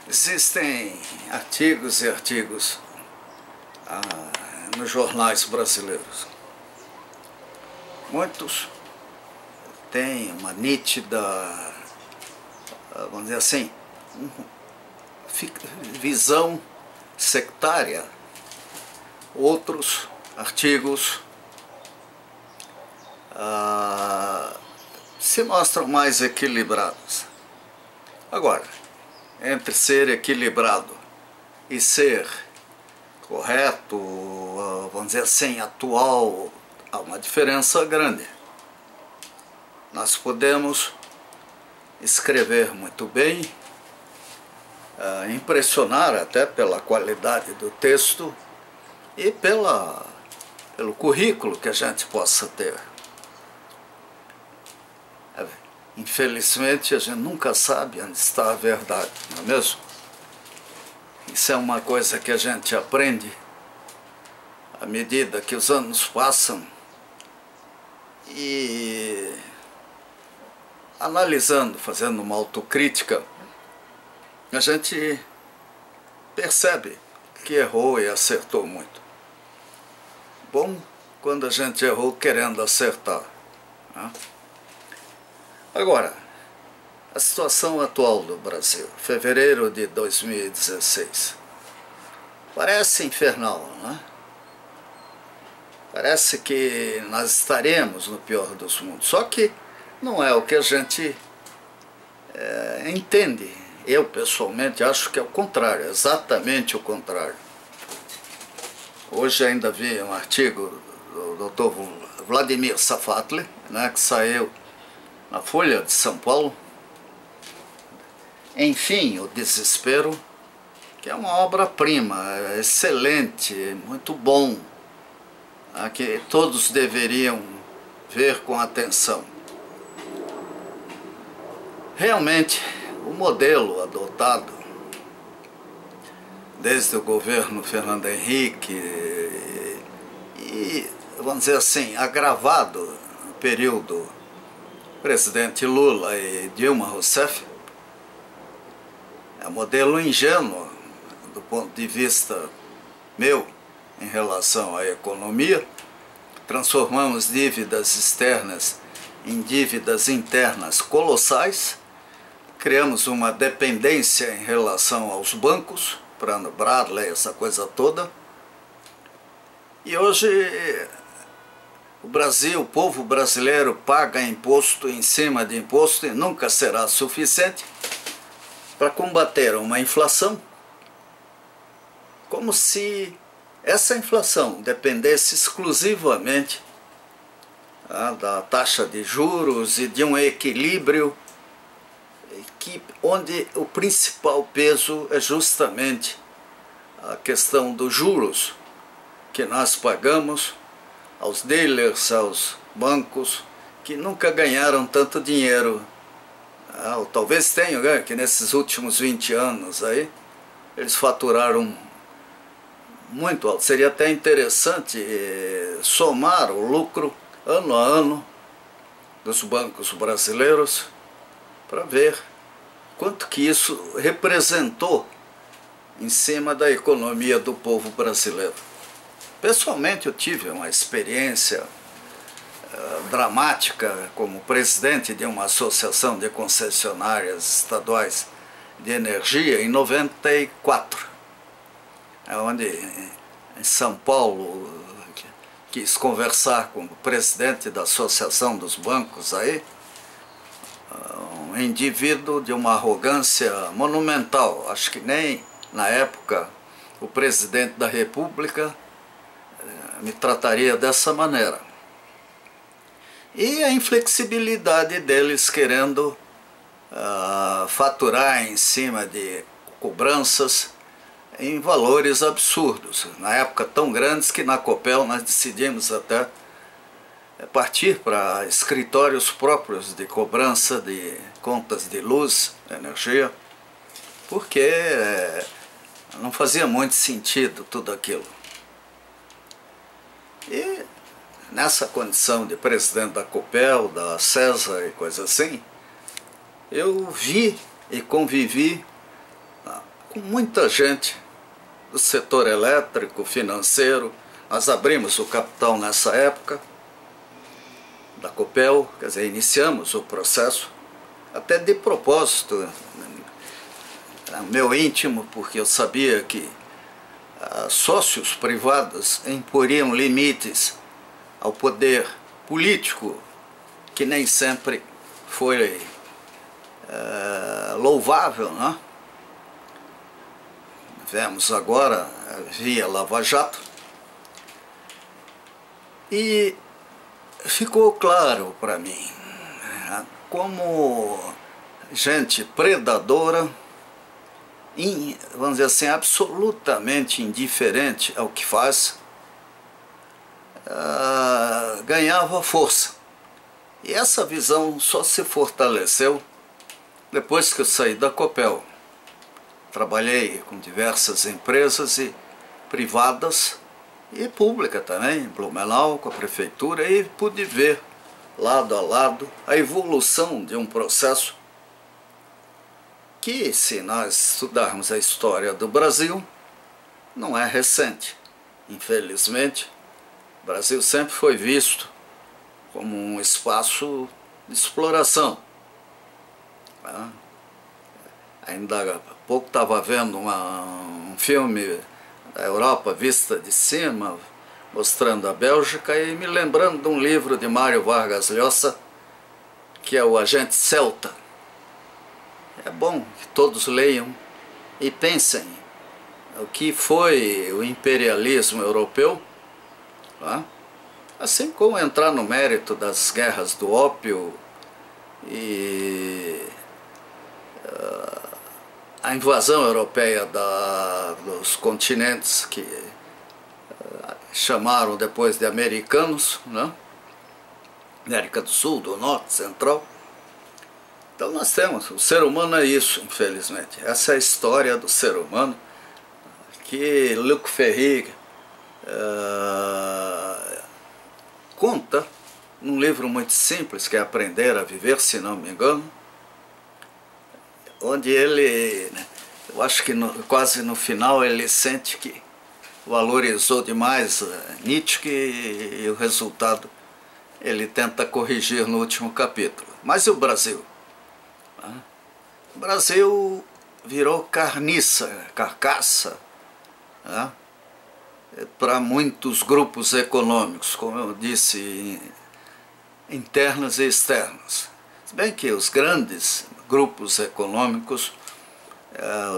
Existem artigos e artigos nos jornais brasileiros. Muitos têm uma nítida, vamos dizer assim, visão sectária. Outros artigos se mostram mais equilibrados. Agora, entre ser equilibrado e ser correto, vamos dizer assim, atual, há uma diferença grande. Nós podemos escrever muito bem, impressionar até pela qualidade do texto e pelo currículo que a gente possa ter. Infelizmente, a gente nunca sabe onde está a verdade, não é mesmo? Isso é uma coisa que a gente aprende à medida que os anos passam e analisando, fazendo uma autocrítica, a gente percebe que errou e acertou muito. Bom, quando a gente errou querendo acertar, né? Agora, a situação atual do Brasil, fevereiro de 2016, parece infernal, não é? Parece que nós estaremos no pior dos mundos, só que não é o que a gente entende. Eu, pessoalmente, acho que é o contrário, exatamente o contrário. Hoje ainda vi um artigo do Dr. Vladimir Safatli, né, que saiu na Folha de São Paulo. Enfim, o Desespero, que é uma obra-prima, excelente, muito bom, que todos deveriam ver com atenção. Realmente, o modelo adotado desde o governo Fernando Henrique e, vamos dizer assim, agravado no período presidente Lula e Dilma Rousseff, é um modelo ingênuo do ponto de vista meu em relação à economia. Transformamos dívidas externas em dívidas internas colossais, criamos uma dependência em relação aos bancos, para Bradley, essa coisa toda, e hoje o Brasil, o povo brasileiro paga imposto em cima de imposto e nunca será suficiente para combater uma inflação, como se essa inflação dependesse exclusivamente da taxa de juros e de um equilíbrio onde o principal peso é justamente a questão dos juros que nós pagamos aos dealers, aos bancos, que nunca ganharam tanto dinheiro. Ou talvez tenham ganho, que nesses últimos 20 anos aí, eles faturaram muito alto. Seria até interessante somar o lucro ano a ano dos bancos brasileiros para ver quanto que isso representou em cima da economia do povo brasileiro. Pessoalmente, eu tive uma experiência dramática como presidente de uma associação de concessionárias estaduais de energia em 94, onde em São Paulo quis conversar com o presidente da associação dos bancos aí, um indivíduo de uma arrogância monumental. Acho que nem na época o presidente da República me trataria dessa maneira. E a inflexibilidade deles querendo faturar em cima de cobranças em valores absurdos, na época tão grandes que na Copel nós decidimos até partir para escritórios próprios de cobrança de contas de luz, energia, porque não fazia muito sentido tudo aquilo. E nessa condição de presidente da Copel, da César e coisa assim, eu vi e convivi com muita gente do setor elétrico, financeiro. Nós abrimos o capital nessa época, da Copel, quer dizer, iniciamos o processo, até de propósito, meu íntimo, porque eu sabia que sócios privados imporiam limites ao poder político, que nem sempre foi louvável, né? Vemos agora via Lava Jato, e ficou claro para mim como gente predadora, vamos dizer assim, absolutamente indiferente ao que faz, ganhava força. E essa visão só se fortaleceu depois que eu saí da Copel. Trabalhei com diversas empresas privadas e pública também, em Blumenau, com a prefeitura, e pude ver lado a lado a evolução de um processo que, se nós estudarmos a história do Brasil, não é recente. Infelizmente, o Brasil sempre foi visto como um espaço de exploração. Ainda há pouco estava vendo um filme da Europa vista de cima, mostrando a Bélgica, e me lembrando de um livro de Mário Vargas Llosa, que é o Agente Celta. É bom que todos leiam e pensem o que foi o imperialismo europeu, assim como entrar no mérito das guerras do ópio e a invasão europeia dos continentes que chamaram depois de americanos, né? América do Sul, do Norte, Central. Então nós temos, o ser humano é isso, infelizmente. Essa é a história do ser humano que Luc Ferry conta num livro muito simples, que é Aprender a Viver, se não me engano, onde ele, eu acho que quase no final, ele sente que valorizou demais Nietzsche, e o resultado ele tenta corrigir no último capítulo. Mas e o Brasil? O Brasil virou carcaça, para muitos grupos econômicos, como eu disse, internos e externos. Se bem que os grandes grupos econômicos,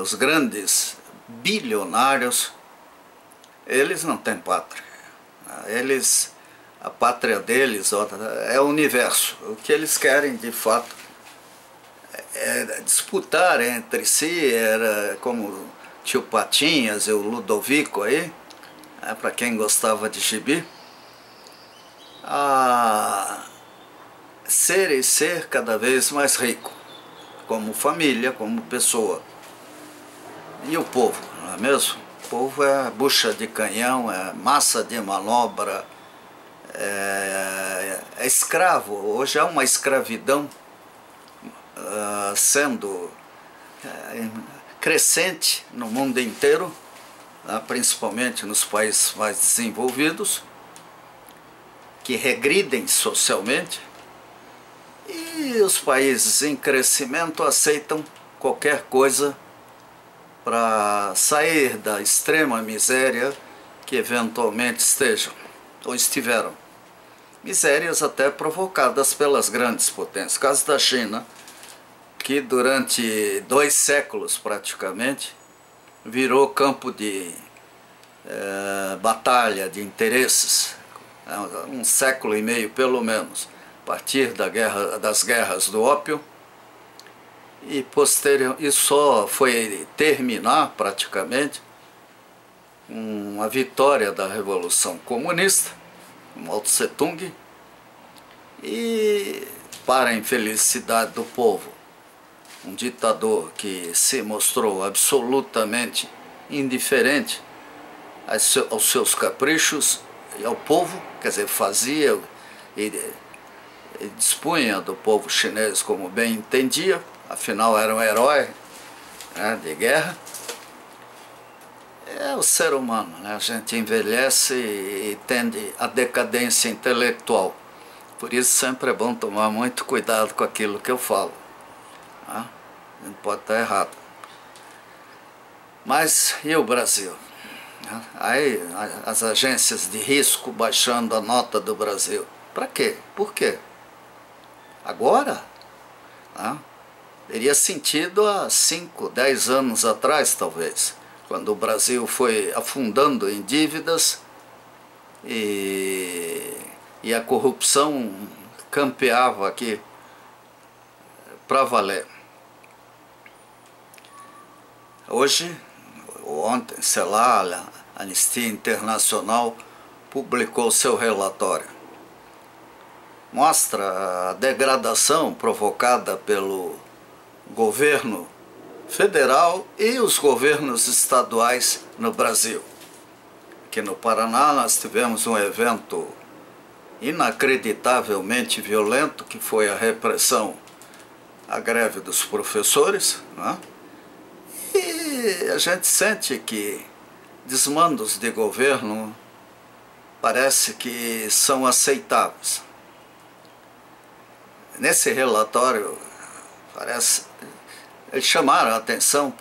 os grandes bilionários, eles não têm pátria. A pátria deles é o universo. O que eles querem, de fato, é disputar entre si, era como o tio Patinhas e o Ludovico aí, para quem gostava de gibi, ser cada vez mais rico, como família, como pessoa. E o povo, não é mesmo? O povo é bucha de canhão, é massa de manobra, é escravo. Hoje há uma escravidão sendo crescente no mundo inteiro, principalmente nos países mais desenvolvidos, que regridem socialmente, e os países em crescimento aceitam qualquer coisa para sair da extrema miséria que eventualmente estejam ou estiveram. Misérias até provocadas pelas grandes potências. O caso da China, que durante 2 séculos praticamente virou campo de batalha de interesses, 1 século e meio pelo menos, a partir das guerras do ópio, e só foi terminar praticamente uma vitória da Revolução Comunista, Mao Tse Tung, e, para a infelicidade do povo, um ditador que se mostrou absolutamente indiferente aos seus caprichos e ao povo, quer dizer, fazia e dispunha do povo chinês como bem entendia, afinal era um herói, de guerra. É o ser humano, né? A gente envelhece e tende à decadência intelectual. Por isso sempre é bom tomar muito cuidado com aquilo que eu falo, né? Não pode estar errado. Mas e o Brasil? Aí as agências de risco baixando a nota do Brasil. Para quê? Por quê? Agora? Né? Teria sentido há 5, 10 anos atrás, talvez, quando o Brasil foi afundando em dívidas e a corrupção campeava aqui para valer. Hoje, ontem, sei lá, a Anistia Internacional publicou seu relatório. Mostra a degradação provocada pelo governo federal e os governos estaduais no Brasil. Aqui no Paraná nós tivemos um evento inacreditavelmente violento, que foi a repressão à greve dos professores, né? E a gente sente que desmandos de governo parece que são aceitáveis. Nesse relatório, eles chamaram a atenção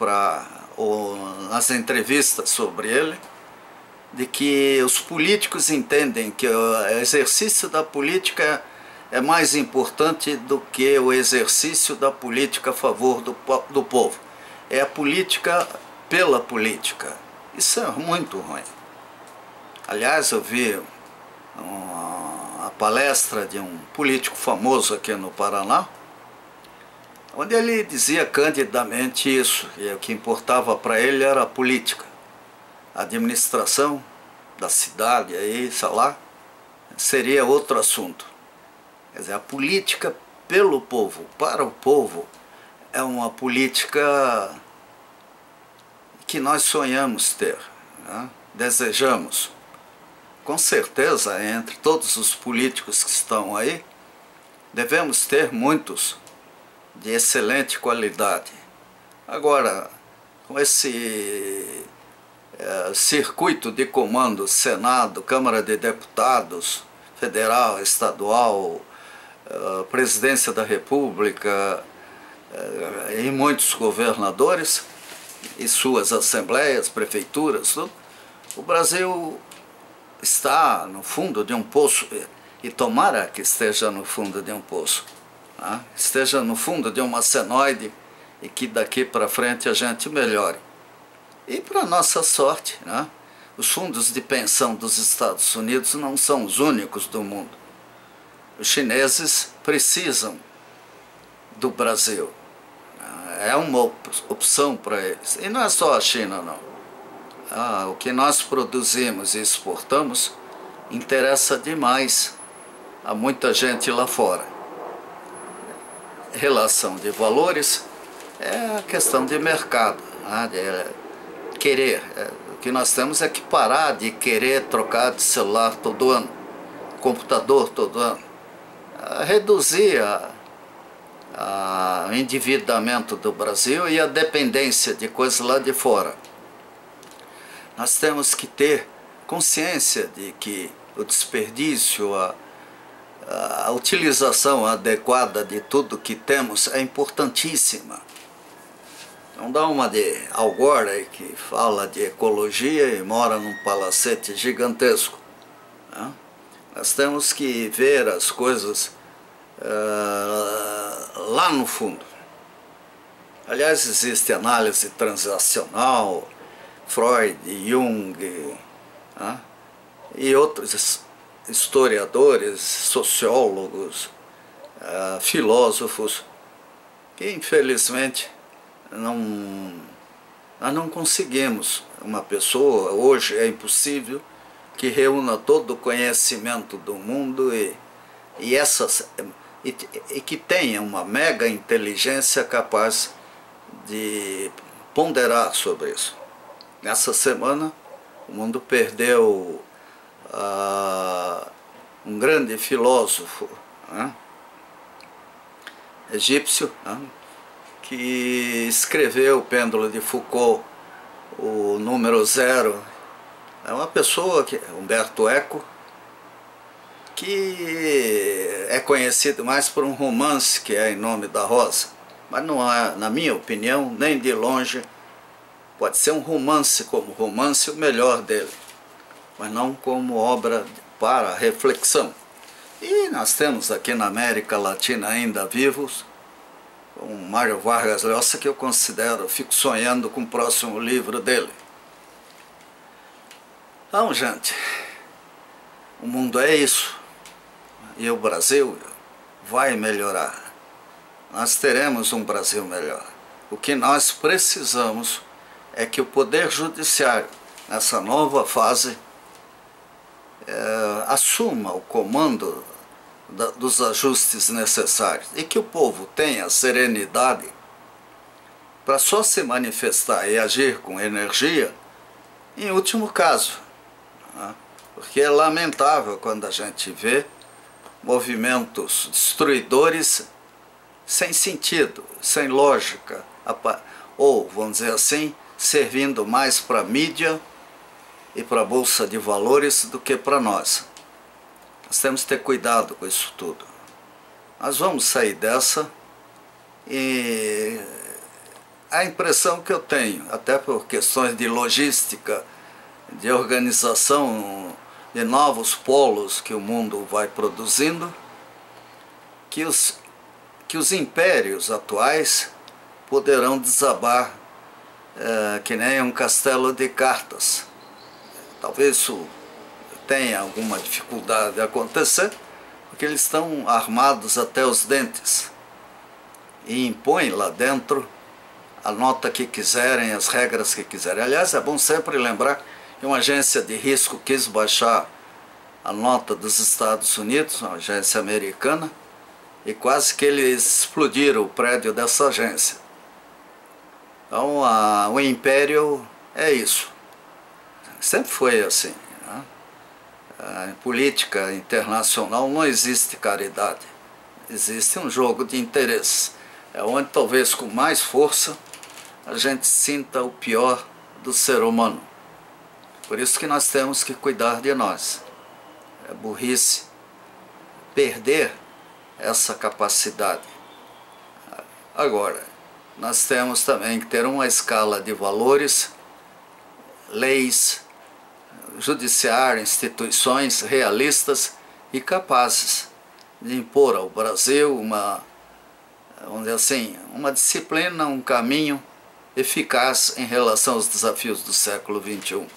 nas entrevistas sobre ele, de que os políticos entendem que o exercício da política é mais importante do que o exercício da política a favor do povo. É a política pela política. Isso é muito ruim. Aliás, eu vi a palestra de um político famoso aqui no Paraná, onde ele dizia candidamente isso, e o que importava para ele era a política. A administração da cidade, aí, sei lá, seria outro assunto. Quer dizer, a política pelo povo, para o povo, é uma política que nós sonhamos ter, né? Desejamos. Com certeza, entre todos os políticos que estão aí, devemos ter muitos de excelente qualidade. Agora, com esse circuito de comando, Senado, Câmara de Deputados, federal, estadual, Presidência da República e muitos governadores e suas assembleias, prefeituras, tudo, o Brasil está no fundo de um poço, e tomara que esteja no fundo de um poço, né? Esteja no fundo de uma senoide e que daqui para frente a gente melhore. E para nossa sorte, né? Os fundos de pensão dos Estados Unidos não são os únicos do mundo. Os chineses precisam do Brasil. É uma opção para eles. E não é só a China, não. O que nós produzimos e exportamos interessa demais a muita gente lá fora. Relação de valores é a questão de mercado, né? De querer. O que nós temos é que parar de querer trocar de celular todo ano, computador todo ano. Reduzir o endividamento do Brasil e a dependência de coisas lá de fora. Nós temos que ter consciência de que o desperdício, a utilização adequada de tudo que temos é importantíssima. Não dá uma de Al Gore aí, que fala de ecologia e mora num palacete gigantesco, né? Nós temos que ver as coisas lá no fundo. Aliás, existe análise transacional, Freud, Jung, né? E outros historiadores, sociólogos, filósofos, que infelizmente nós não conseguimos. Uma pessoa, hoje é impossível, que reúna todo o conhecimento do mundo e que tenha uma mega inteligência capaz de ponderar sobre isso. Nessa semana, o mundo perdeu um grande filósofo, né, egípcio, né, que escreveu o Pêndulo de Foucault, o número 0 é uma pessoa, Umberto Eco, que é conhecido mais por um romance que é Em Nome da Rosa, mas não é, na minha opinião, nem de longe, pode ser um romance como romance o melhor dele, mas não como obra para reflexão. E nós temos aqui na América Latina ainda vivos, o Mário Vargas Llosa, que eu considero, fico sonhando com o próximo livro dele. Então, gente, o mundo é isso, e o Brasil vai melhorar. Nós teremos um Brasil melhor. O que nós precisamos é que o Poder Judiciário, nessa nova fase, assuma o comando dos ajustes necessários e que o povo tenha serenidade para só se manifestar e agir com energia em último caso, né? Porque é lamentável quando a gente vê movimentos destruidores sem sentido, sem lógica, ou, vamos dizer assim, servindo mais para a mídia e para a Bolsa de Valores do que para nós. Nós temos que ter cuidado com isso tudo. Nós vamos sair dessa, e a impressão que eu tenho, até por questões de logística, de organização de novos polos que o mundo vai produzindo, que os impérios atuais poderão desabar que nem um castelo de cartas. Talvez isso tenha alguma dificuldade de acontecer, porque eles estão armados até os dentes e impõem lá dentro a nota que quiserem, as regras que quiserem. Aliás, é bom sempre lembrar que uma agência de risco quis baixar a nota dos Estados Unidos, uma agência americana, e quase que eles explodiram o prédio dessa agência. Então, o império é isso. Sempre foi assim. Em política internacional não existe caridade, existe um jogo de interesses. É onde talvez com mais força a gente sinta o pior do ser humano. Por isso que nós temos que cuidar de nós. É burrice perder essa capacidade. Agora, nós temos também que ter uma escala de valores, leis, judiciário, instituições realistas e capazes de impor ao Brasil vamos dizer assim, uma disciplina, um caminho eficaz em relação aos desafios do século XXI.